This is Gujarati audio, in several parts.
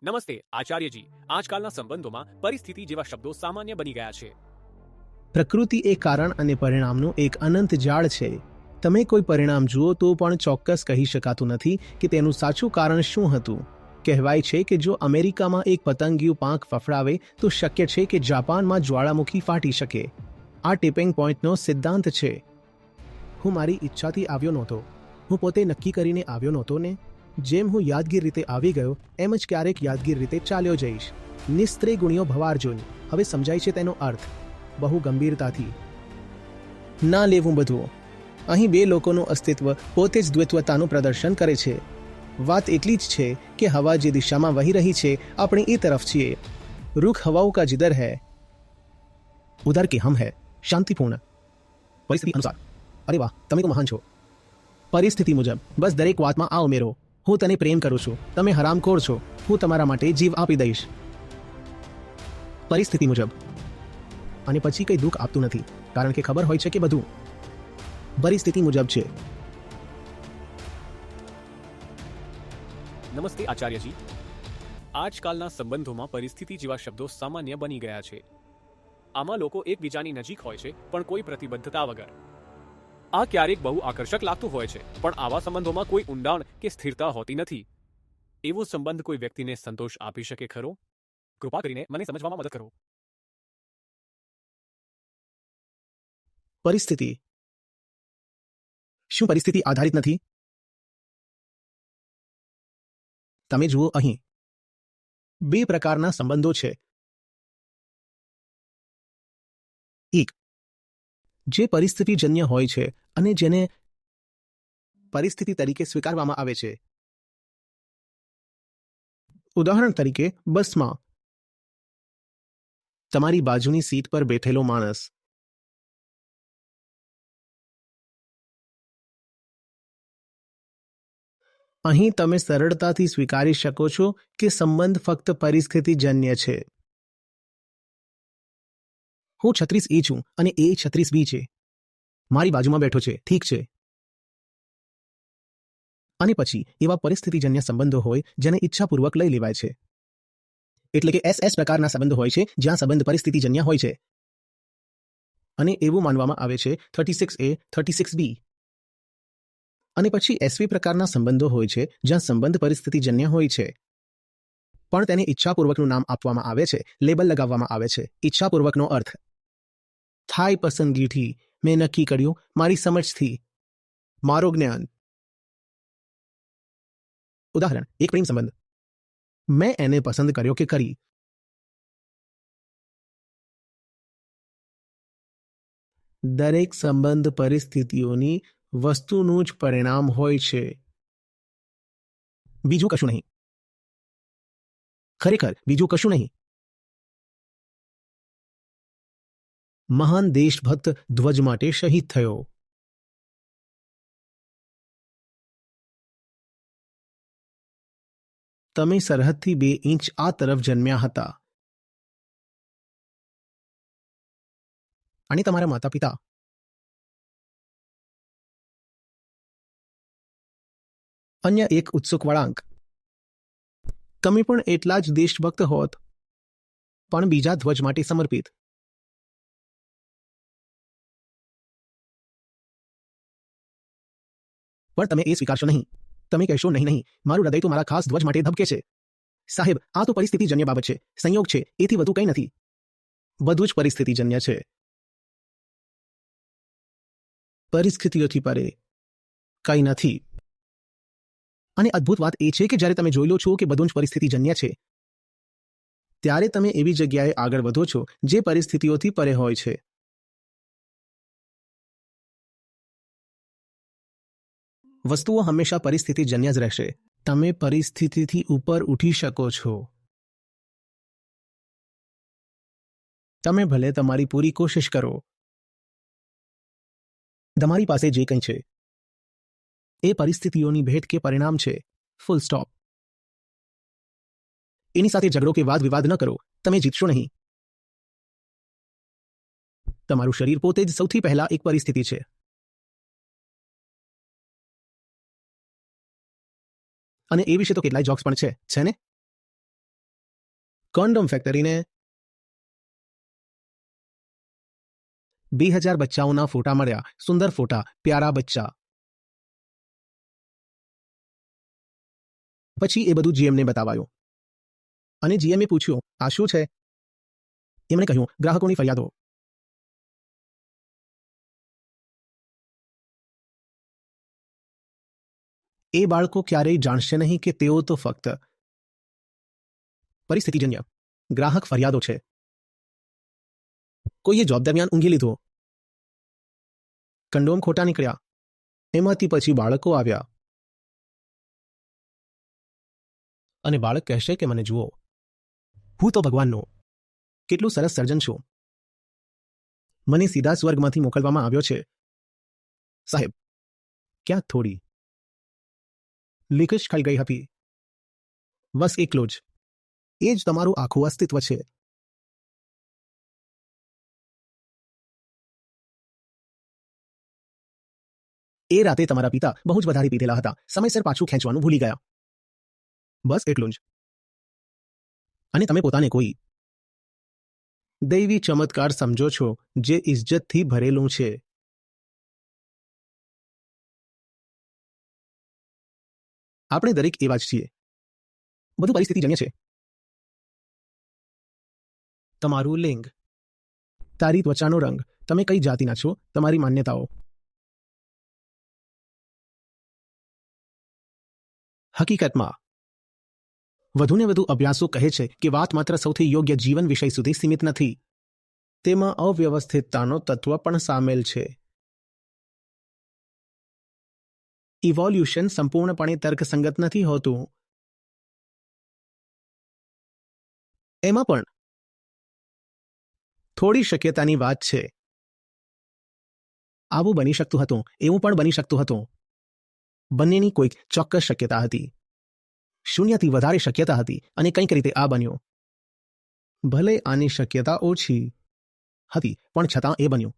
નમસ્તે આચાર્યજી, આજકાલના સંબંધોમાં પરિસ્થિતિ જેવા શબ્દો સામાન્ય બની ગયા છે. પ્રકૃતિ એ કારણ અને પરિણામનું એક અનંત જાળ છે. તમે કોઈ પરિણામ જુઓ તો પણ ચોક્કસ કહી શકાતું નથી કે તેનું સાચું કારણ શું હતું. કહેવાય છે કે જો અમેરિકામાં એક પતંગિયું પાંખ ફફડાવે તો શક્ય છે કે જાપાનમાં જ્વાળામુખી ફાટી શકે. આ ટિપિંગ પોઈન્ટનો સિદ્ધાંત છે. હું મારી ઈચ્છાથી આવ્યો નહોતો. હું પોતે નક્કી કરીને આવ્યો નહોતો ને. જેમ હું યાદગીર રીતે આવી ગયો એમ જ ક્યારેક યાદગીર રીતે ચાલ્યો જઈશ. નિસ્ત્રે ગુણ્યો ભવાર્જુન. હવે સમજાય છે તેનો અર્થ. બહુ ગંભીરતાથી ના લેવું બધું. અહીં બે લોકોનું અસ્તિત્વ પોતે જ દ્વૈતતાનું પ્રદર્શન કરે છે. વાત એટલી જ છે કે હવા જે દિશામાં વહી રહી છે આપણે એ તરફ છીએ. रुख हवाओं का जिधर है उधर के हम है. શાંતિપૂર્ણ પરિસ્થિતિ અનુસાર. અરે વાહ, તમે તો મહાન છો. પરિસ્થિતિ મુજબ બસ દરેક વાતમાં આ ઉમેરો. હું તને પ્રેમ કરું છું, તમે હરામખોર છો, હું તમારા માટે જીવ આપી દઈશ. પરિસ્થિતિ મુજબ. અને પછી કંઈ દુઃખ આપતું નથી કારણ કે ખબર હોય છે કે બધું પરિસ્થિતિ મુજબ છે. નમસ્તે આચાર્યજી, આજકાલના સંબંધોમાં પરિસ્થિતિ જેવા શબ્દો સામાન્ય બની ગયા છે. આમાં લોકો એકબીજાની નજીક હોય છે પણ કોઈ પ્રતિબદ્ધતા વગર. આ ક્યારેક બહુ આકર્ષક લાગતું હોય છે, પણ આવા સંબંધોમાં કોઈ ઊંડાણ કે સ્થિરતા હોતી નથી. એવો સંબંધ કોઈ વ્યક્તિને સંતોષ આપી શકે ખરો? કૃપા કરીને મને સમજવામાં મદદ કરો. પરિસ્થિતિ. શું પરિસ્થિતિ આધારિત નથી? તમે જુઓ, અહીં બે પ્રકારના સંબંધો છે. એક જે પરિસ્થિતિજન્ય હોય છે અને જેને પરિસ્થિતિ તરીકે સ્વીકારવામાં આવે છે. ઉદાહરણ તરીકે, બસમાં તમારી બાજુની સીટ પર બેઠેલો માણસ. અહીં તમે સરળતાથી સ્વીકારી શકો છો કે સંબંધ ફક્ત પરિસ્થિતિજન્ય છે. હું 36A છું અને એ 36B છે. મારી બાજુમાં બેઠો છે, ઠીક છે. અને પછી એવા પરિસ્થિતિજન્ય સંબંધો હોય જેને ઈચ્છાપૂર્વક લઈ લેવાય છે. એટલે કે SS પ્રકારના સંબંધો હોય છે જ્યાં સંબંધ પરિસ્થિતિજન્ય હોય છે અને એવું માનવામાં આવે છે 36A 36B. અને પછી SV પ્રકારના સંબંધો હોય છે જ્યાં સંબંધ પરિસ્થિતિજન્ય હોય છે પણ તેને ઈચ્છાપૂર્વકનું નામ આપવામાં આવે છે, લેબલ લગાવવામાં આવે છે. ઈચ્છાપૂર્વકનો અર્થ થાય પસંદગીથી, મેં નક્કી કર્યું, મારી સમજથી, મારો જ્ઞાન. ઉદાહરણ, એક પ્રેમ સંબંધ. મેં એને પસંદ કર્યો કે કરી. દરેક સંબંધ પરિસ્થિતિઓની વસ્તુનું જ પરિણામ હોય છે, બીજું કશું નહીં. ખરેખર બીજું કશું નહીં. મહાન દેશભક્ત ધ્વજ માટે શહીદ થયો. તમે સરહદથી 2 ઇંચ આ તરફ જન્મ્યા હતા અને તમારા માતા પિતા અન્ય એક ઉત્સુક વળાંક. તમે પણ એટલા જ દેશભક્ત હોત પણ બીજા ધ્વજ માટે સમર્પિત. પણ તમે એ સ્વીકારશો નહીં. તમે કહેશો નહીં નહીં, મારું હૃદય તો મારા ખાસ ધ્વજ માટે ધબકે છે. સાહેબ, આ તો પરિસ્થિતિજન્ય બાબત છે, સંયોગ છે, એથી વધુ કંઈ નથી. બધું જ પરિસ્થિતિજન્ય છે. પરિસ્થિતિઓથી પરે કંઈ નથી. અને અદ્ભુત વાત એ છે કે જ્યારે તમે જોઈ લો છો કે બધું જ પરિસ્થિતિજન્ય છે, ત્યારે તમે એવી જગ્યાએ આગળ વધો છો જે પરિસ્થિતિઓથી પરે હોય છે. વસ્તુઓ હંમેશા પરિસ્થિતિજન્ય જ રહેશે. તમે પરિસ્થિતિથી ઉપર ઉઠી શકો છો. તમે ભલે તમારી પૂરી કોશિશ કરો. તમારી પાસે જે કંઈ છે એ પરિસ્થિતિઓની ભેટ કે પરિણામ છે. Full stop. એની સાથે ઝઘડો કે વાદ વિવાદ ન કરો, તમે જીતશો નહીં. તમારું શરીર પોતે જ સૌથી પહેલા એક પરિસ્થિતિ છે. અને એ વિશે તો કેટલાય જોક્સ પણ છે ને? કોન્ડોમ ફેક્ટરીને 2000 બચ્ચાઓના ફોટા મળ્યા. સુંદર ફોટા, પ્યારા બચ્ચા. પછી એ બધું જીએમને બતાવાયું અને જીએમએ પૂછ્યું, આ શું છે? એમણે કહ્યું, ગ્રાહકોની ફરિયાદો. એ બાળકો ક્યારેય જાણશે નહીં કે તેઓ તો ફક્ત પરિસ્થિતિજન્ય ગ્રાહક ફરિયાદો છે. કોઈએ જોબ દરમિયાન ઊંઘી લીધો, કંડોમ ખોટા નીકળ્યા, એમાંથી પછી બાળકો આવ્યા અને બાળક કહેશે કે મને જુઓ, હું તો ભગવાનનો કેટલું સરસ સર્જન છું, મને સીધા સ્વર્ગમાંથી મોકલવામાં આવ્યો છે. સાહેબ, ક્યાંક થોડી લીકેજ થઈ ગઈ હતી, બસ એકલો જ. એ જ તમારું આખું અસ્તિત્વ છે. એ રાતે તમારા પિતા બહુ જ વધારે પીધેલા હતા, સમયસર પાછું ખેંચવાનું ભૂલી ગયા, બસ એટલું જ. અને તમે પોતાને કોઈ દૈવી ચમત્કાર સમજો છો જે ઇજ્જતથી ભરેલું છે. આપણે દરેક એવા જ છીએ. બધું પરિસ્થિતિજન્ય છે. તમારું લિંગ, તારી ત્વચાનો રંગ, તમે કઈ જાતિના છો, તમારી માન્યતાઓ. હકીકતમાં વધુને વધુ અભ્યાસો કહે છે કે વાત માત્ર સૌથી યોગ્ય જીવન વિષય સુધી સીમિત નથી. તેમાં અવ્યવસ્થિતતાનો તત્વ પણ સામેલ છે. ઇવોલ્યુશન સંપૂર્ણપણે તર્કસંગત નથી હોતું. એમાં પણ થોડી શક્યતાની વાત છે. આવું બની શકતું હતું, એવું પણ બની શકતું હતું. બંનેની કોઈક ચોક્કસ શક્યતા હતી. શૂન્યથી વધારે શક્યતા હતી અને કંઈક રીતે આ બન્યું. ભલે આની શક્યતા ઓછી હતી, પણ છતાં એ બન્યું.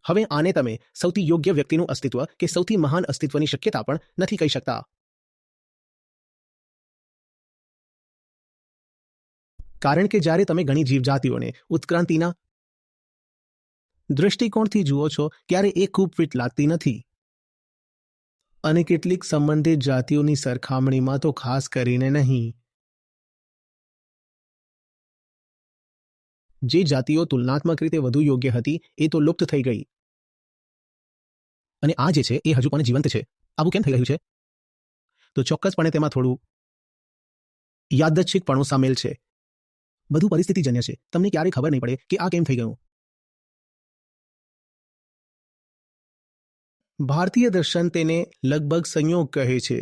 હવે આને તમે સૌથી યોગ્ય વ્યક્તિનું અસ્તિત્વ કે સૌથી મહાન અસ્તિત્વની શક્યતા પણ નથી કહી શકતા. કારણ કે જ્યારે તમે ઘણી જીવજાતિઓને ઉત્ક્રાંતિના દૃષ્ટિકોણથી જુઓ છો ત્યારે એ ખૂબ ફિટ લાગતી નથી. અને કેટલીક સંબંધિત જાતિઓની સરખામણીમાં તો ખાસ કરીને નહીં. જે જાતિઓ તુલનાત્મક રીતે વધુ યોગ્ય હતી એ તો લુપ્ત થઈ ગઈ. અને આ જે છે એ હજુ પણ જીવંત છે. આવું કેમ થઈ રહ્યું છે? તો ચોક્કસપણે તેમાં થોડું યાદચ્છિકપણું સામેલ છે. બધું પરિસ્થિતિજન્ય છે. તમને ક્યારેય ખબર નહીં પડે કે આ કેમ થઈ ગયું. ભારતીય દર્શન તેને લગભગ સંયોગ કહે છે.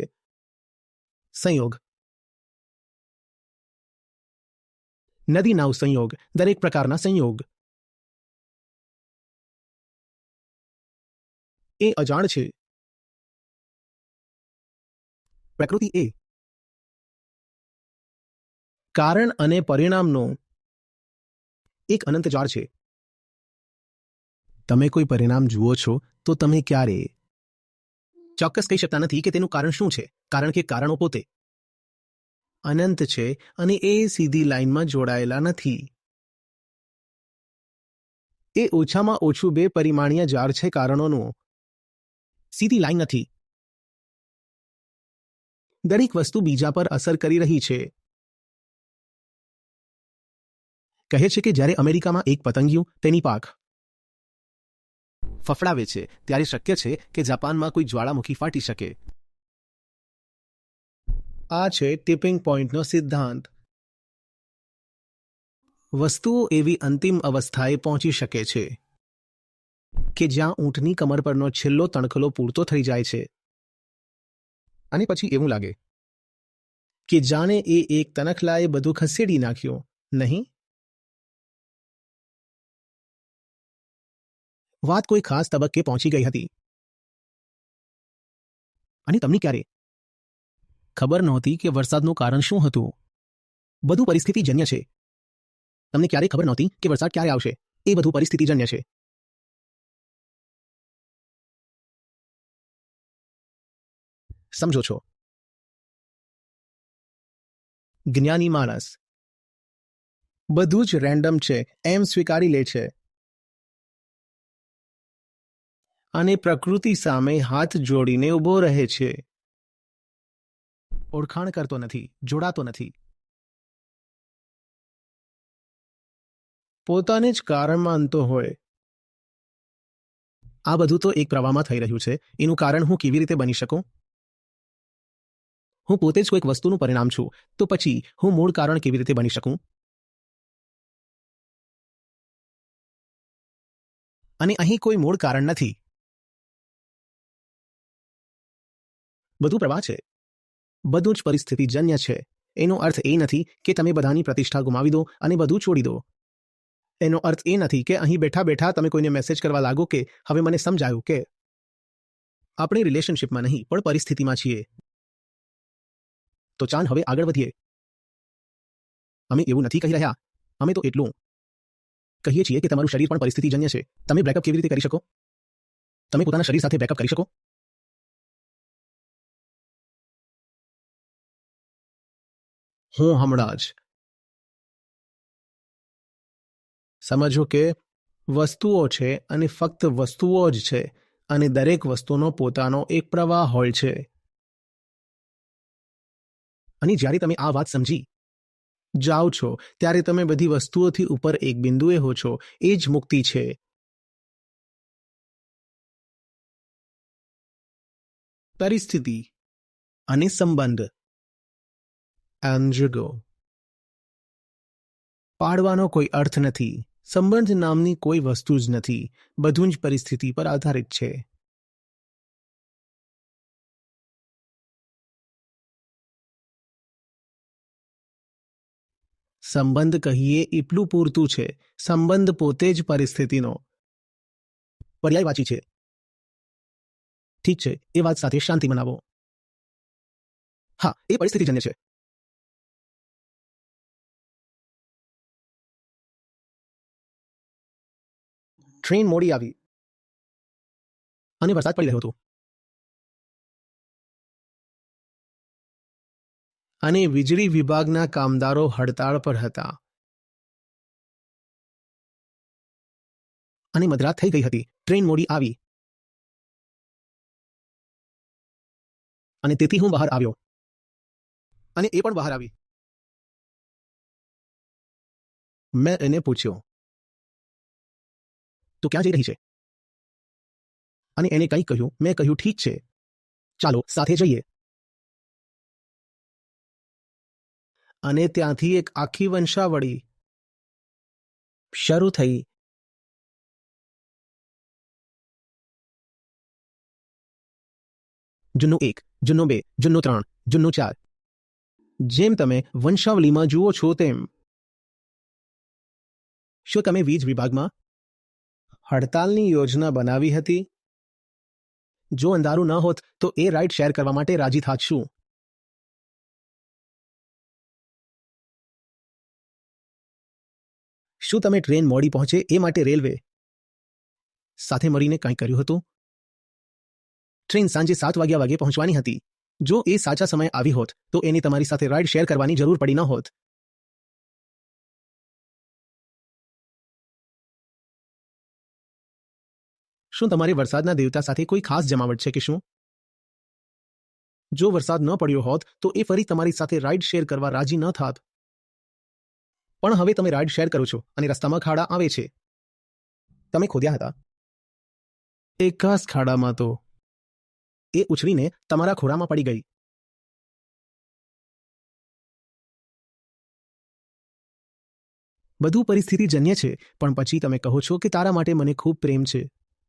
સંયોગ, નદી નાવ સંયોગ, દરેક પ્રકારના સંયોગ. એ અજાણ છે. પ્રકૃતિ એ કારણ અને પરિણામનો એક અનંત જાળ છે. તમે કોઈ પરિણામ જુઓ છો તો તમે ક્યારે ચોક્કસ કહી શકતા નથી કે તેનું કારણ શું છે, કારણ કે કારણો પોતે અનંત છે અને એ સીધી લાઈનમાં જોડાયેલા નથી. એ ઓછામાં ઓછું 2 પરિમાણીય જાળ છે કારણોનું. સીધી લાઈન નથી. દરેક વસ્તુ બીજા પર અસર કરી રહી છે. કહે છે કે જ્યારે અમેરિકામાં એક પતંગિયું તેની પાંખ ફફડાવે છે ત્યારે શક્ય છે કે જાપાનમાં કોઈ જ્વાળામુખી ફાટી શકે. આ છે ટિપિંગ પોઈન્ટનો સિદ્ધાંત. વસ્તુઓ એવી અંતિમ અવસ્થાએ પહોંચી શકે છે કે જ્યાં ઊંટની કમર પરનો છેલ્લો તણખલો પૂરતો થઈ જાય છે અને પછી એવું લાગે કે જાણે એ એક તણખલાએ બધું ખસેડી નાખ્યું. નહીં, વાત કોઈ ખાસ તબક્કે પહોંચી ગઈ હતી અને તમને ક્યારે ખબર નહોતી કે વરસાદનું કારણ શું હતું. બધું પરિસ્થિતિજન્ય છે. તમને ક્યારે ખબર નહોતી કે વરસાદ ક્યારે આવશે. એ બધું પરિસ્થિતિજન્ય છે. સમજો છો? જ્ઞાની માણસ બધું જ રેન્ડમ છે એમ સ્વીકારી લે છે અને પ્રકૃતિ સામે હાથ જોડીને ઊભો રહે છે. ઓળખાણ કરતો નથી, જોડાતો નથી. પોતાને જ કારણ માનતો હોય. આ બધું તો એક પ્રવાહમાં થઈ રહ્યું છે. એનું કારણ હું કેવી રીતે બની શકું? હું પોતે જ કોઈક વસ્તુનું પરિણામ છું, તો પછી હું મૂળ કારણ કેવી રીતે બની શકું? અને અહીં કોઈ મૂળ કારણ નથી. બધું પ્રવાહ છે. બધું જ પરિસ્થિતિજન્ય છે. એનો અર્થ એ નથી કે તમે બધાની પ્રતિષ્ઠા ગુમાવી દો અને બધું છોડી દો. એનો અર્થ એ નથી કે અહીં બેઠા બેઠા તમે કોઈને મેસેજ કરવા લાગો કે હવે મને સમજાયું કે આપણે રિલેશનશિપમાં નહીં પણ પરિસ્થિતિમાં છીએ. તો ચાલ હવે આગળ વધીએ. અમે એવું નથી કહી રહ્યા. અમે તો એટલું કહીએ છીએ કે તમારું શરીર પણ પરિસ્થિતિજન્ય છે. તમે બ્રેકઅપ કેવી રીતે કરી શકો? તમે પોતાના શરીર સાથે બ્રેકઅપ કરી શકો? હું હમણાં જ સમજો કે વસ્તુઓ છે અને ફક્ત વસ્તુઓ જ છે અને દરેક વસ્તુનો પોતાનો એક પ્રવાહ હોય છે. અને જ્યારે તમે આ વાત સમજી જાઓ છો ત્યારે તમે બધી વસ્તુઓથી ઉપર એક બિંદુએ હો છો. એ જ મુક્તિ છે. પરિસ્થિતિ અને સંબંધ એન્જગો પાડવાનો કોઈ અર્થ નથી. સંબંધ નામની કોઈ વસ્તુ જ નથી. બધું જ પરિસ્થિતિ પર આધારિત છે. સંબંધ કહીએ એટલું પૂરતું છે. સંબંધ પોતે જ પરિસ્થિતિનો પર્યાયવાચી છે. ઠીક છે, એ વાત સાથે શાંતિ મનાવો. હા, એ પરિસ્થિતિજન્ય છે. ટ્રેન મોડી આવી અને વરસાદ પડી રહ્યો હતો અને વીજળી વિભાગના કામદારો હડતાળ પર હતા અને મધરાત થઈ ગઈ હતી. ટ્રેન મોડી આવી અને તેથી હું બહાર આવ્યો અને એ પણ બહાર આવી. મેં એને પૂછ્યો, તું ક્યાં જઈ રહી છે? અને એને કંઈક કહ્યું. મેં કહ્યું, ઠીક છે, ચાલો સાથે જઈએ. અને ત્યાંથી એક આખી વંશાવળી શરૂ થઈ. જૂનું 1, જૂનું 2, જૂનું 3, જૂનું 4. જેમ તમે વંશાવલીમાં જુઓ છો તેમ. શું તમે વીજ વિભાગમાં હડતાલની યોજના બનાવી હતી? જો અંધારું ન હોત તો એ રાઇડ શેર કરવા માટે રાજી થાત શું? શું તમે ટ્રેન મોડી પહોંચે એ માટે રેલવે સાથે મળીને કંઈ કર્યું હતું? ટ્રેન સાંજે 7 વાગે પહોંચવાની હતી. જો એ સાચા સમયે આવી હોત તો એને તમારી સાથે રાઇડ શેર કરવાની જરૂર પડી ન હોત. શું તમારે વરસાદના દેવતા સાથે કોઈ ખાસ જમાવટ છે કે શું? જો વરસાદ ન પડ્યો હોત તો એ ફરી તમારી સાથે રાઇડ શેર કરવા રાજી ન થાત. પણ હવે તમે રાઇડ શેર કરો છો અને રસ્તામાં ખાડા આવે છે. તમે ખોદ્યા હતા. એક ખાસ ખાડામાં તો એ ઉછળીને તમારા ખોરામાં પડી ગઈ. બધું પરિસ્થિતિજન્ય છે. પણ પછી તમે કહો છો કે તારા માટે મને ખૂબ પ્રેમ છે.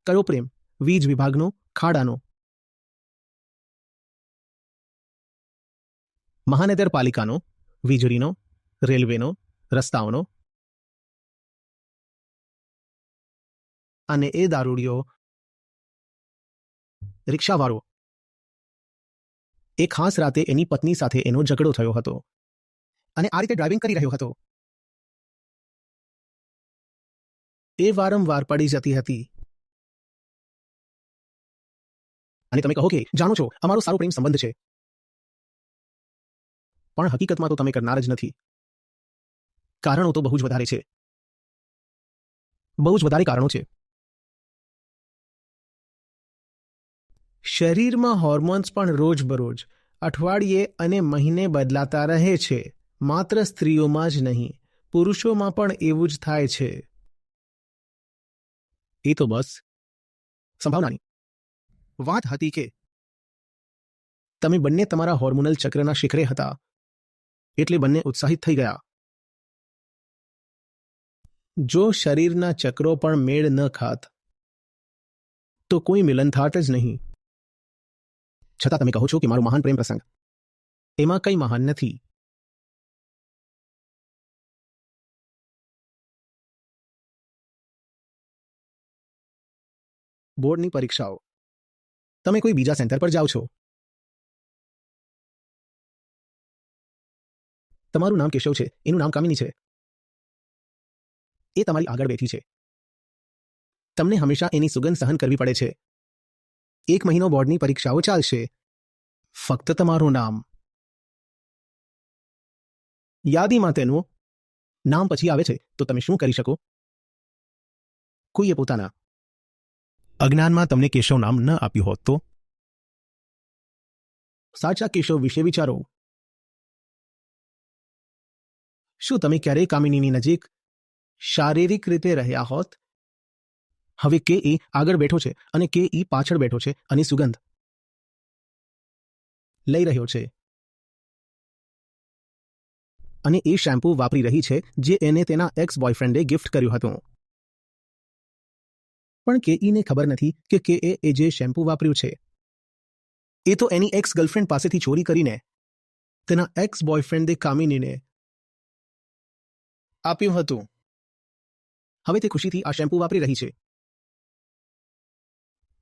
કયો પ્રેમ? વીજ વિભાગનો? ખાડાનો? મહાનગરપાલિકાનો? વીજળીનો? રેલવેનો? રસ્તાઓનો? અને એ દારૂડિયો રિક્ષાવાળો એક ખાસ રાતે એની પત્ની સાથે એનો ઝઘડો થયો હતો અને આ રીતે ડ્રાઇવિંગ કરી રહ્યો હતો. એ વારંવાર પડી જતી હતી. અને તમે કહો કે જાણો છો અમારો સારો પ્રેમ સંબંધ છે. પણ હકીકતમાં તો તમે કરનાર જ નથી. કારણો તો બહુ જ વધારે છે. બહુ જ વધારે કારણો છે. શરીરમાં હોર્મોન્સ પણ રોજબરોજ, અઠવાડિયે અને મહિને બદલાતા રહે છે. માત્ર સ્ત્રીઓમાં જ નહીં, પુરુષોમાં પણ એવું જ થાય છે. એ તો બસ સંભાવનાની વાત હતી કે તમે બંને તમારા હોર્મોનલ ચક્રના શિખરે હતા, એટલે બંને ઉત્સાહિત થઈ ગયા. જો શરીરના ચક્રો પણ મેળ ન ખાત તો કોઈ મિલન થાત જ નહીં. છતાં તમે કહો છો કે મારો મહાન પ્રેમ પ્રસંગ. એમાં કંઈ મહાન નથી. બોર્ડની પરીક્ષાઓ. તમે કોઈ બીજા સેન્ટર પર જાઓ છો. તમારું નામ કેશવ છે, એનું નામ કામિની છે. એ તમારી આગળ બેઠી છે. તમને હંમેશા એની સુગંધ સહન કરવી પડે છે. 1 મહિનો બોર્ડની પરીક્ષાઓ ચાલશે. ફક્ત તમારું નામ. યાદીમાં તેનું નામ પછી આવે છે તો તમે શું કરી શકો? કોઈએ પોતાના અજ્ઞાનમાં તમને કેશવ નામ ન આપ્યું હોત તો? સાચા કેશવ વિશે વિચારો. શું તમે ક્યારેય કામિનીની નજીક શારીરિક રીતે રહ્યા હોત? હવે કે એ આગળ બેઠો છે અને કે ઈ પાછળ બેઠો છે અને સુગંધ લઈ રહ્યો છે. અને એ શેમ્પૂ વાપરી રહી છે જે એને તેના એક્સ બોયફ્રેન્ડે ગિફ્ટ કર્યું હતું. પણ કે ઈને ખબર નથી કે એ જે શેમ્પૂ વાપર્યું છે એ તો એની એક્સ ગર્લફ્રેન્ડ પાસેથી ચોરી કરીને તેના એક્સ બોયફ્રેન્ડે કામિનીને આપ્યું હતું. હવે તે ખુશીથી આ શેમ્પૂ વાપરી રહી છે.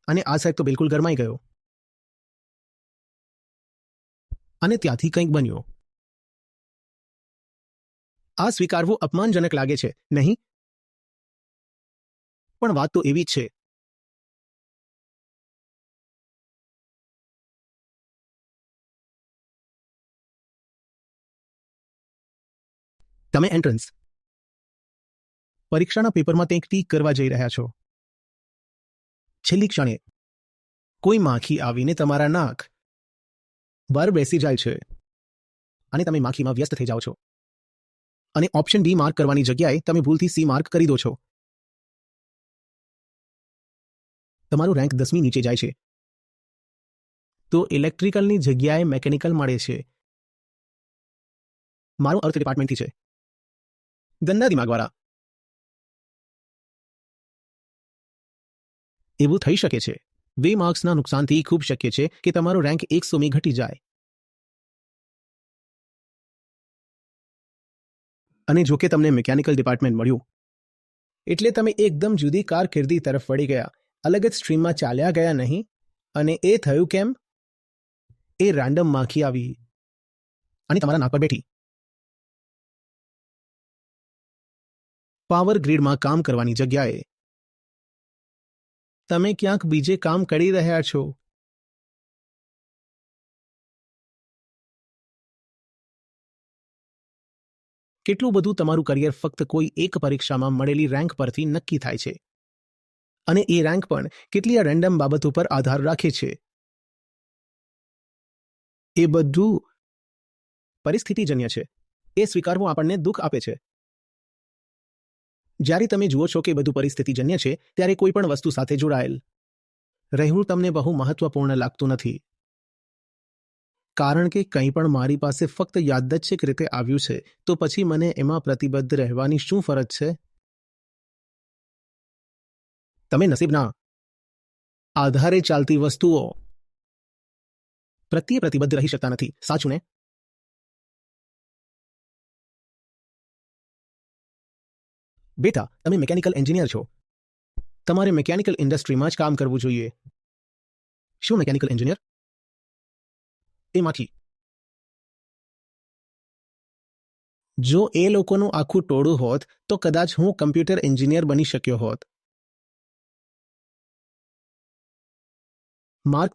અને આ સાહેબ તો બિલકુલ ગરમાઈ ગયો. અને ત્યાંથી કંઈક બન્યો. આ સ્વીકારવું અપમાનજનક લાગે છે, નહીં? પણ વાત તો એવી જ છે. તમે એન્ટ્રન્સ પરીક્ષાના પેપરમાં કંઈક ટીક કરવા જઈ રહ્યા છો. છેલ્લી ક્ષણે કોઈ માખી આવીને તમારા નાક બહાર બેસી જાય છે અને તમે માખીમાં વ્યસ્ત થઈ જાઓ છો. અને ઓપ્શન બી માર્ક કરવાની જગ્યાએ તમે ભૂલથી સી માર્ક કરી દો છો. તમારું રેન્ક 10મી નીચે જાય છે. તો ઇલેક્ટ્રિકલની જગ્યાએ મેકેનિકલ મળે છે. મારો અર્થ ડિપાર્ટમેન્ટથી છે. ગંદા દિમાગવાળા. એવું થઈ શકે છે. 2 માર્ક્સના નુકસાનથી ખૂબ શક્ય છે કે તમારો રેન્ક 100મી ઘટી જાય. અને જો કે તમને મિકેનિકલ ડિપાર્ટમેન્ટ મળ્યું એટલે તમે એકદમ જુદી કારકિર્દી તરફ વળી ગયા. અલગ જ સ્ટ્રીમમાં ચાલ્યા ગયા નહીં. અને એ થયું કેમ? એ રેન્ડમ માખી આવી અને તમારા નાક પર બેઠી. પાવર ગ્રીડમાં કામ કરવાની જગ્યાએ તમે ક્યાંક બીજે કામ કરી રહ્યા છો. કેટલું બધું તમારું કરિયર ફક્ત કોઈ એક પરીક્ષામાં મળેલી રેન્ક પરથી નક્કી થાય છે. અને એ રેન્ક પણ કેટલી રેન્ડમ બાબતો પર આધાર રાખે છે. એ બધું પરિસ્થિતિજન્ય છે. એ સ્વીકારવું આપણને દુઃખ આપે છે. જ્યારે તમે જુઓ છો કે બધું પરિસ્થિતિજન્ય છે ત્યારે કોઈ પણ વસ્તુ સાથે જોડાયેલ રહેવું તમને બહુ મહત્વપૂર્ણ લાગતું નથી. કારણ કે કંઈ પણ મારી પાસે ફક્ત યાદચ્છિક રીતે આવ્યું છે તો પછી મને એમાં પ્રતિબદ્ધ રહેવાની શું ફરજ છે? તમે નસીબના આધારે ચાલતી વસ્તુઓ પ્રત્યે પ્રતિબદ્ધ રહી શકતા નથી. સાચું ને? બેટા, તમે મિકેનિકલ એન્જિનિયર છો. તમારે મિકેનિકલ ઇન્ડસ્ટ્રીમાં જ કામ કરવું જોઈએ. શું મિકેનિકલ એન્જિનિયર? એમાંથી જો એ લોકોનું આખું ટોળું હોત તો કદાચ હું કમ્પ્યુટર એન્જિનિયર બની શક્યો હોત. માર્ક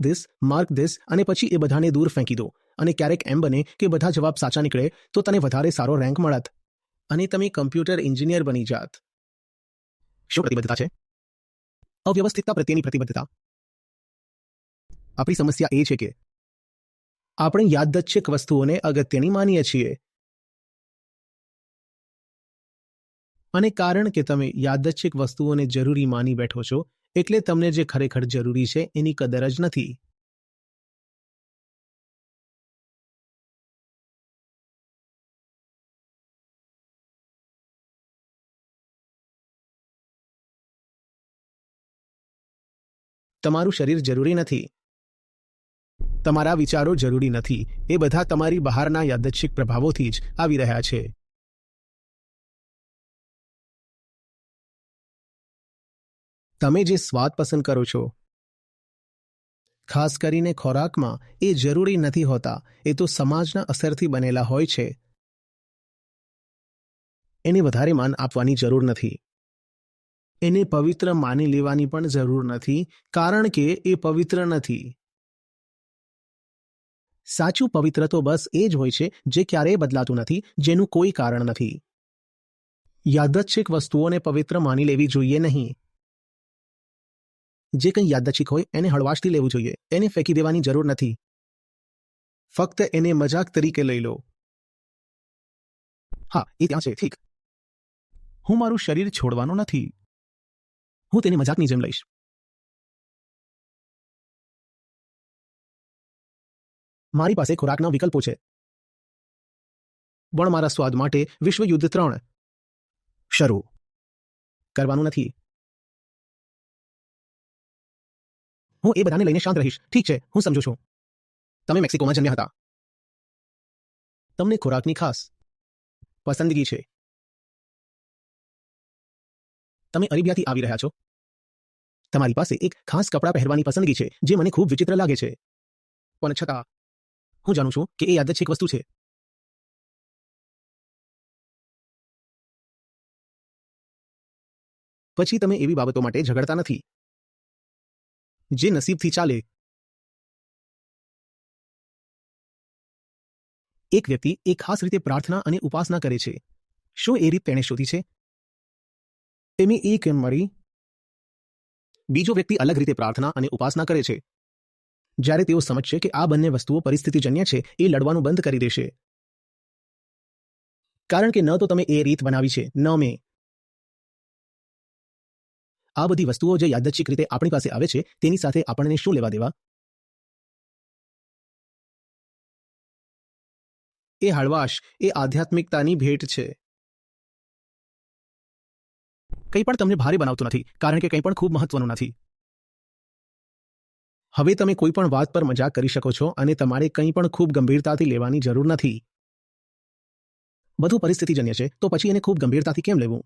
ધીસ અને પછી એ બધાને દૂર ફેંકી દો અને ક્યારેક એમ બને કે બધા જવાબ સાચા નીકળે તો તને વધારે સારો રેન્ક મળત અને તમે કમ્પ્યુટર એન્જિનિયર બની જાત. શું પ્રતિબદ્ધતા છે? અવ્યવસ્થિતતા પ્રત્યેની પ્રતિબદ્ધતા. આપણી સમસ્યા એ છે કે આપણે યાદચ્છિક વસ્તુઓને અગત્યની માનીએ છીએ. અને કારણ કે તમે યાદચ્છિક વસ્તુઓને જરૂરી માની બેઠો છો એટલે તમને જે ખરેખર જરૂરી છે એની કદર જ નથી. તમારું શરીર જરૂરી નથી. તમારા વિચારો જરૂરી નથી. એ બધા તમારી બહારના યાદચ્છિક પ્રભાવોથી જ આવી રહ્યા છે. તમે જે સ્વાદ પસંદ કરો છો, ખાસ કરીને ખોરાકમાં, એ જરૂરી નથી હોતા. એ તો સમાજના અસરથી બનેલા હોય છે. એને વધારે માન આપવાની જરૂર નથી. એને પવિત્ર માની લેવાની પણ જરૂર નથી, કારણ કે એ પવિત્ર નથી. સાચું પવિત્ર તો બસ એ જ હોય છે જે ક્યારેય બદલાતું નથી, જેનું કોઈ કારણ નથી. યાદચ્છિક વસ્તુઓને પવિત્ર માની લેવી જોઈએ નહીં. જે કંઈ યાદચ્છિક હોય એને હળવાશથી લેવું જોઈએ. એને ફેંકી દેવાની જરૂર નથી. ફક્ત એને મજાક તરીકે લઈ લો. હા, એ ત્યાં છે, ઠીક. હું મારું શરીર છોડવાનો નથી. હું તેને મજાકની જેમ લઈશ. મારી પાસે ખોરાકના વિકલ્પો છે. પણ મારા સ્વાદ માટે વિશ્વયુદ્ધ 3 શરૂ કરવાનું નથી. હું એ બધાને લઈને શાંત રહીશ. ઠીક છે, હું સમજુ છું. તમે મેક્સિકોમાં જન્મ્યા હતા. તમને ખોરાકની ખાસ પસંદગી છે. તમે અરેબિયાથી આવી રહ્યા છો. તમારી પાસે એક ખાસ કપડાં પહેરવાની પસંદગી છે જે મને ખૂબ વિચિત્ર લાગે છે. પણ છતાં હું જાણું છું કે એ યાદચ્છિક વસ્તુ છે. પછી તમે એવી બાબતો માટે ઝઘડતા નથી જે નસીબથી ચાલે. એક વ્યક્તિ એક ખાસ રીતે પ્રાર્થના અને ઉપાસના કરે છે. શું એ રીત તેણે શોધી છે? તેને એ કેમ મળી? બીજો વ્યક્તિ અલગ રીતે પ્રાર્થના અને ઉપાસના કરે છે. જ્યારે તેઓ સમજશે કે આ બંને વસ્તુઓ પરિસ્થિતિજન્ય છે, એ લડવાનું બંધ કરી દેશે. કારણ કે ન તો તમે એ રીત બનાવી છે, ન મેં. આ બધી વસ્તુઓ જે યાદચ્છિક રીતે આપણી પાસે આવે છે તેની સાથે આપણને શું લેવા દેવા? એ હળવાશ, એ આધ્યાત્મિકતાની ભેટ છે. કંઈ પણ તમને ભારે બનાવતું નથી, કારણ કે કંઈ પણ ખૂબ મહત્વનું નથી. હવે તમે કોઈ પણ વાત પર મજાક કરી શકો છો અને તમારે કંઈ પણ ખૂબ ગંભીરતાથી લેવાની જરૂર નથી. બધું પરિસ્થિતિજન્ય છે, તો પછી એને ખૂબ ગંભીરતાથી કેમ લેવું?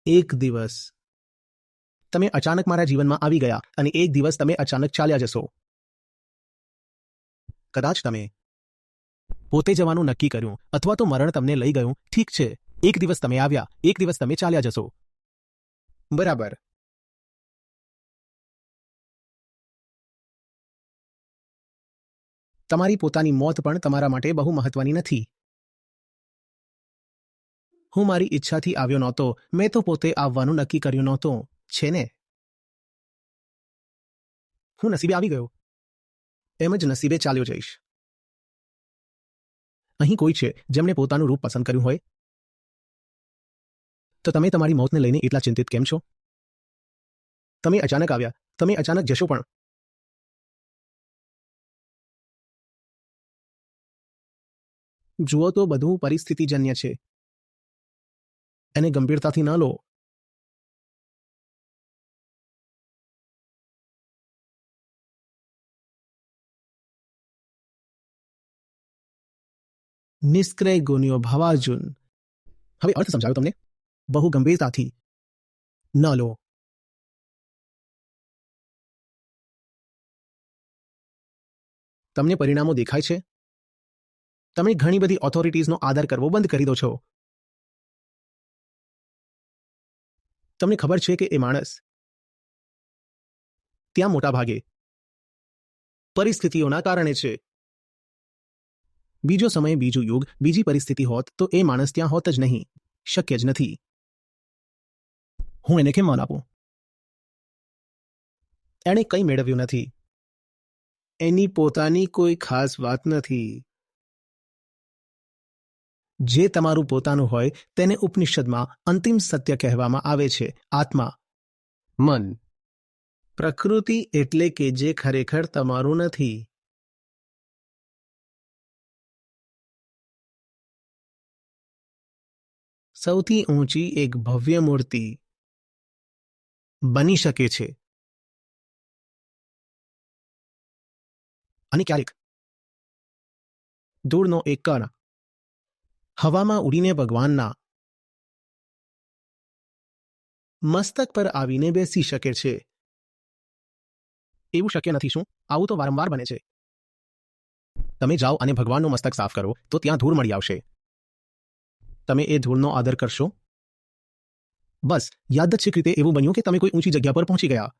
એક દિવસ તમે અચાનક મારા જીવનમાં આવી ગયા અને એક દિવસ તમે અચાનક ચાલ્યા જશો. કદાચ તમે પોતે જવાનું નક્કી કર્યું અથવા તો મરણ તમને લઈ ગયું. ઠીક છે, એક દિવસ તમે આવ્યા, એક દિવસ તમે ચાલ્યા જશો. બરાબર. તમારી પોતાની મોત પણ તમારા માટે બહુ મહત્વની નથી. હું મારી ઈચ્છાથી આવ્યો નહોતો. મેં તો પોતે આવવાનું નક્કી કર્યું નહોતું, છે ને? હું નસીબે આવી ગયો. એમ જ નસીબે ચાલ્યો જઈશ. અહીં કોઈ છે જેમણે પોતાનું રૂપ પસંદ કર્યું હોય? તો તમે તમારી મોતને લઈને એટલા ચિંતિત કેમ છો? તમે અચાનક આવ્યા, તમે અચાનક જશો પણ. જુઓ, તો બધું પરિસ્થિતિજન્ય છે. એને ગંભીરતાથી ન લો. નિષ્ક્રય ગુણ્યો ભાવાર્જુન. હવે અર્થ સમજાવ્યો તમને? બહુ ગંભીરતાથી ન લો. તમને પરિણામો દેખાય છે? તમે ઘણી બધી ઓથોરિટીઝનો આદર કરવો બંધ કરી દો છો. તમને ખબર છે કે એ માણસ ત્યાં મોટા ભાગે પરિસ્થિતિઓના કારણે છે. બીજો સમય, બીજું યુગ, બીજી પરિસ્થિતિ હોત તો એ માણસ ત્યાં હોત જ નહીં. શક્ય જ નથી. હું એને કેમ માન આપું? એણે કંઈ મેળવ્યું નથી. એની પોતાની કોઈ ખાસ વાત નથી. જે તમારું પોતાનું હોય તેને ઉપનિષદમાં અંતિમ સત્ય કહેવામાં આવે છે. આત્મા, મન, પ્રકૃતિ એટલે કે જે ખરેખર તમારું નથી. સૌથી ઊંચી એક ભવ્ય મૂર્તિ બની શકે છે. અને ક્યારેક ધૂળનો એક કણ હવામાં ઉડીને ભગવાનના મસ્તક પર આવીને બેસી શકે છે. એવું શક્ય નથી શું? આવું તો વારંવાર બને છે. તમે જાઓ અને ભગવાનનું મસ્તક સાફ કરો તો ત્યાં ધૂળ મળી આવશે. તમે એ ધૂળનો આદર કરશો? બસ યાદચ્છિક રીતે એવું બન્યું કે તમે કોઈ ઊંચી જગ્યા પર પહોંચી ગયા.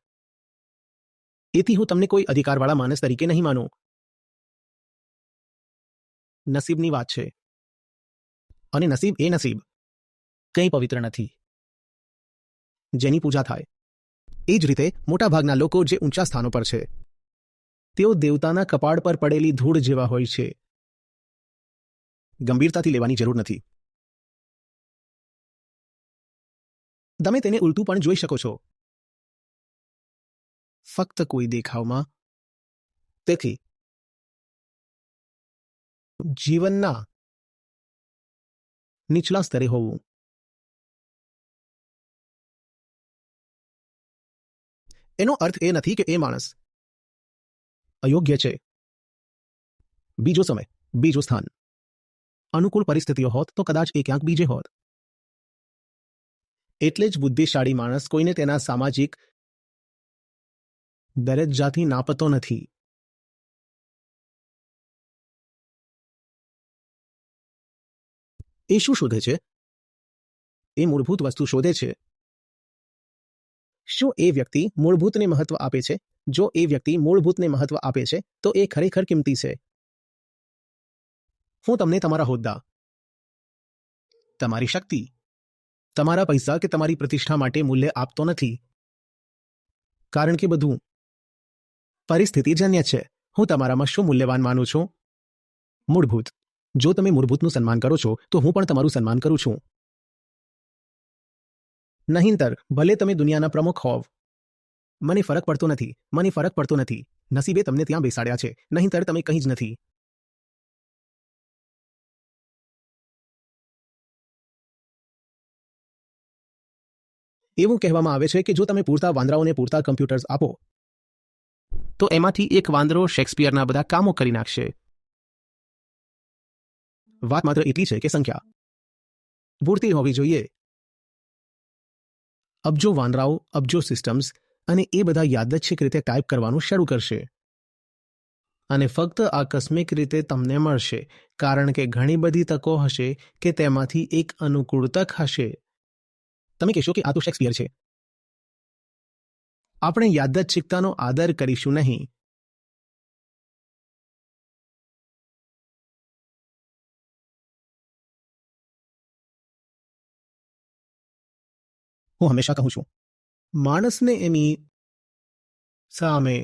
એથી હું તમને કોઈ અધિકારવાળા માણસ તરીકે નહીં માનું. નસીબની વાત છે. અને નસીબ કંઈ પવિત્ર નથી જેની પૂજા થાય. એ જ રીતે મોટાભાગના લોકો જે ઊંચા સ્થાનો પર છે તેઓ દેવતાના કપાળ પર પડેલી ધૂળ જેવા હોય છે. ગંભીરતાથી લેવાની જરૂર નથી. તમે તેને ઉલટું પણ જોઈ શકો છો, ફક્ત કોઈ દેખાવમાં. તેથી જીવનના નીચલા સ્તરે હોવું એનો અર્થ એ નથી કે એ માણસ અયોગ્ય છે. બીજો સમય, બીજું સ્થાન, અનુકૂળ પરિસ્થિતિઓ હોત તો કદાચ એ ક્યાંક બીજે હોત. એટલે જ બુદ્ધિશાળી માણસ કોઈને તેના સામાજિક દરજ્જાથી નાપતો નથી. એ શું શોધે છે? એ મૂળભૂત વસ્તુ શોધે છે. શું એ વ્યક્તિ મૂળભૂતને મહત્વ આપે છે? જો એ વ્યક્તિ મૂળભૂતને મહત્વ આપે છે તો એ ખરેખર કિંમતી છે. હું તમને તમારા હોદ્દા, તમારી શક્તિ, તમારા પૈસા કે તમારી પ્રતિષ્ઠા માટે મૂલ્ય આપતો નથી, કારણ કે બધું પરિસ્થિતિજન્ય છે. હું તમારામાં શું મૂલ્યવાન માનું છું? મૂળભૂત. જો તમે મૂળભૂતનું સન્માન કરો છો તો હું પણ તમારું સન્માન કરું છું. નહીંતર ભલે તમે દુનિયાના પ્રમુખ હોવ, મને ફરક પડતો નથી. નસીબે તમને ત્યાં બેસાડ્યા છે, નહીંતર તમે કંઈ જ નથી. એવું કહેવામાં આવે છે કે જો તમે પૂરતા વાંદરાઓને પૂરતા કમ્પ્યુટર્સ આપો તો એમાંથી એક વાંદરો શેક્સપિયરના બધા કામો કરી નાખશે. વાત માત્ર એટલી છે કે સંખ્યા પૂરતી હોવી જોઈએ. અબજો વાંદરાઓ, અબજો સિસ્ટમ્સ અને એ બધા યાદચ્છિક રીતે ટાઈપ કરવાનું શરૂ કરશે. અને ફક્ત આકસ્મિક રીતે તમને મળશે, કારણ કે ઘણી બધી તકો હશે કે તેમાંથી એક અનુકૂળ તક હશે. તમે કહેશો કે આ તો શેક્સપિયર છે. આપણે યાદચ્છિકતાનો આદર કરીશું નહીં. હું હંમેશા કહું છું, માણસને એની સામે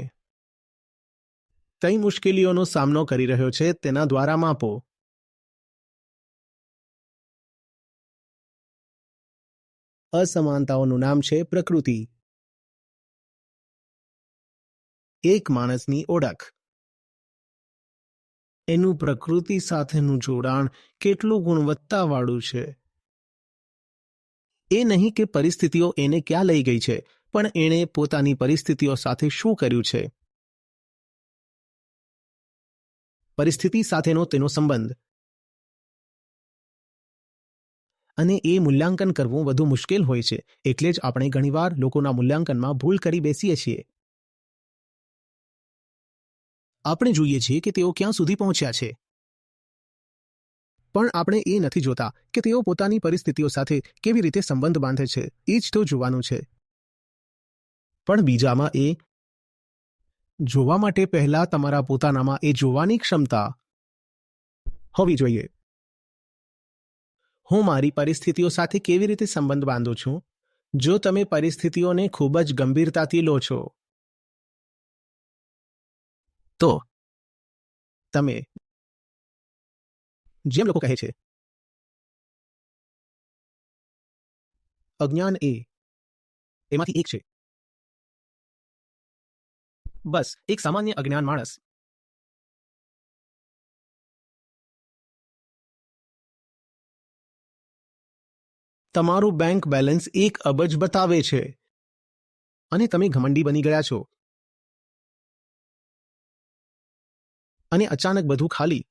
કઈ મુશ્કેલીઓનો સામનો કરી રહ્યો છે તેના દ્વારા માપો. અસમાનતાઓનું નામ છે પ્રકૃતિ. એક માણસની ઓળખ, એનું પ્રકૃતિ સાથેનું જોડાણ કેટલું ગુણવત્તાવાળું છે. એ નહીં કે પરિસ્થિતિઓ એને ક્યાં લઈ ગઈ છે, પણ એણે પોતાની પરિસ્થિતિઓ સાથે શું કર્યું છે. પરિસ્થિતિ સાથેનો તેનો સંબંધ. અને એ મૂલ્યાંકન કરવું વધુ મુશ્કેલ હોય છે. એટલે જ આપણે ઘણીવાર લોકોના મૂલ્યાંકનમાં ભૂલ કરી બેસીએ છીએ. આપણે જોઈએ છીએ કે તેઓ ક્યાં સુધી પહોંચ્યા છે, પણ આપણે એ નથી જોતા કે તેઓ પોતાની પરિસ્થિતિઓ સાથે કેવી રીતે સંબંધ બાંધે છે. એ જ તો જોવાનું છે. પણ બીજામાં એ જોવા માટે પહેલા તમારા પોતાનામાં એ જોવાની ક્ષમતા હોવી જોઈએ. હું મારી પરિસ્થિતિઓ સાથે કેવી રીતે સંબંધ બાંધું છું? જો તમે પરિસ્થિતિઓને ખૂબ જ ગંભીરતાથી લો છો તો તમે, જેમ લોકો કહે છે, અજ્ઞાન એમાંથી એક છે. બસ એક સામાન્ય અજ્ઞાન માણસ. તમારું બેંક બેલેન્સ 1 અબજ બતાવે છે અને તમે ઘમંડી બની ગયા છો અને અચાનક બધું ખાલી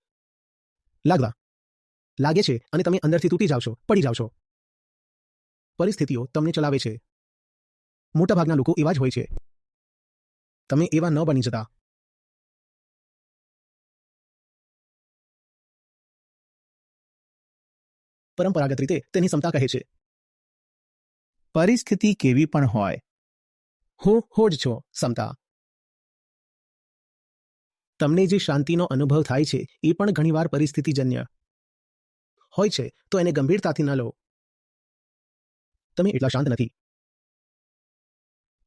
લાગે છે અને તમે અંદરથી તૂટી જાવ છો, પડી જાવ છો. પરિસ્થિતિઓ તમને ચલાવે છે. મોટાભાગના લોકો એવા જ હોય છે. તમે એવા ન બની જતા. પરંપરાગત રીતે તેની ક્ષમતા કહે છે પરિસ્થિતિ કેવી પણ હોય, હો જ છો ક્ષમતા. તમને જે શાંતિનો અનુભવ થાય છે એ પણ ઘણીવાર પરિસ્થિતિજન્ય હોય છે, તો એને ગંભીરતાથી ન લો. તમે એટલા શાંત નથી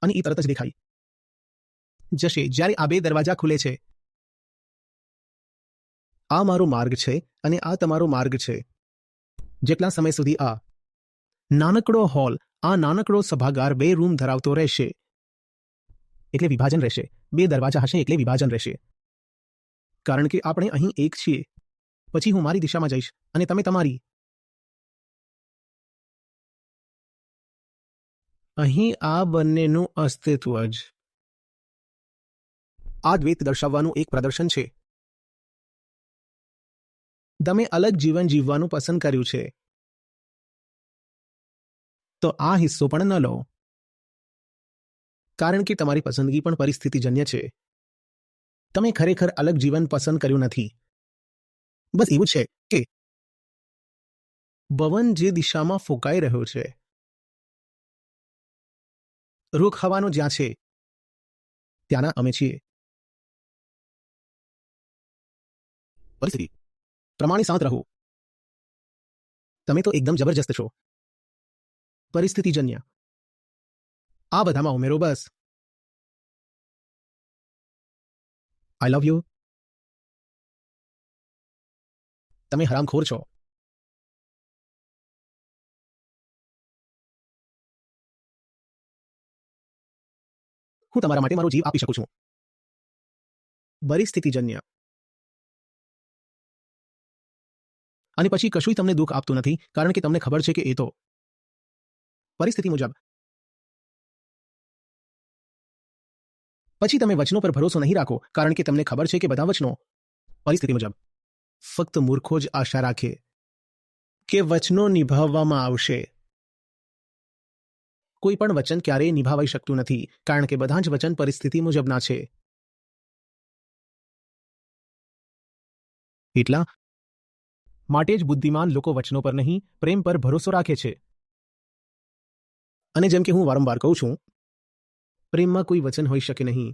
અને એ તરત જ દેખાઈ જશે જ્યારે આ 2 દરવાજા ખુલે છે. આ મારો માર્ગ છે અને આ તમારો માર્ગ છે. જેટલા સમય સુધી આ નાનકડો હોલ, આ નાનકડો સભાગાર 2 રૂમ ધરાવતો રહેશે એટલે વિભાજન રહેશે. 2 દરવાજા હશે એટલે વિભાજન રહેશે. કારણ કે આપણે અહીં એક છીએ. પછી હું મારી દિશામાં જઈશ અને તમે તમારી. અહીં આ બંનેનું અસ્તિત્વ જ આ દ્વૈત દર્શાવવાનું એક પ્રદર્શન છે. તમે અલગ જીવન જીવવાનું પસંદ કર્યું છે તો આ હિસ્સો પણ ન લો, કારણ કે તમારી પસંદગી પણ પરિસ્થિતિજન્ય છે. તમે ખરેખર અલગ જીવન પસંદ કર્યું નથી. બસ એવું છે કે પવન જે દિશામાં ફૂંકાઈ રહ્યો છે, રૂખ હવાનો જ્યાં છે ત્યાંના અમે છીએ. પરિસ્થિતિ પ્રમાણે શાંત રહો. તમે તો એકદમ જબરજસ્ત છો. પરિસ્થિતિજન્ય આ બધામાં ઉમેરો બસ. આઈ લવ યુ. તમે હરામખોર છો. હું તમારા માટે મારો જીવ આપી શકું છું. પરિસ્થિતિજન્ય. અને પછી કશુંય તમને દુઃખ આપતું નથી, કારણ કે તમને ખબર છે કે એ તો પરિસ્થિતિ મુજબ. પછી તમે વચનો પર ભરોસો નહીં રાખો, કારણ કે તમને ખબર છે કે બધા વચનો પરિસ્થિતિ મુજબ. ફક્ત મૂર્ખો જ આશા રાખે કે વચનો નિભાવવામાં આવશે. કોઈ પણ વચન ક્યારેય નિભાવાઈ શકતું નથી, કારણ કે બધા જ વચન પરિસ્થિતિ મુજબના છે. એટલા માટે જ બુદ્ધિમાન લોકો વચનો પર નહીં, પ્રેમ પર ભરોસો રાખે છે. અને જેમ કે હું વારંવાર કહું છું, પ્રેમમાં કોઈ વચન હોઈ શકે નહીં.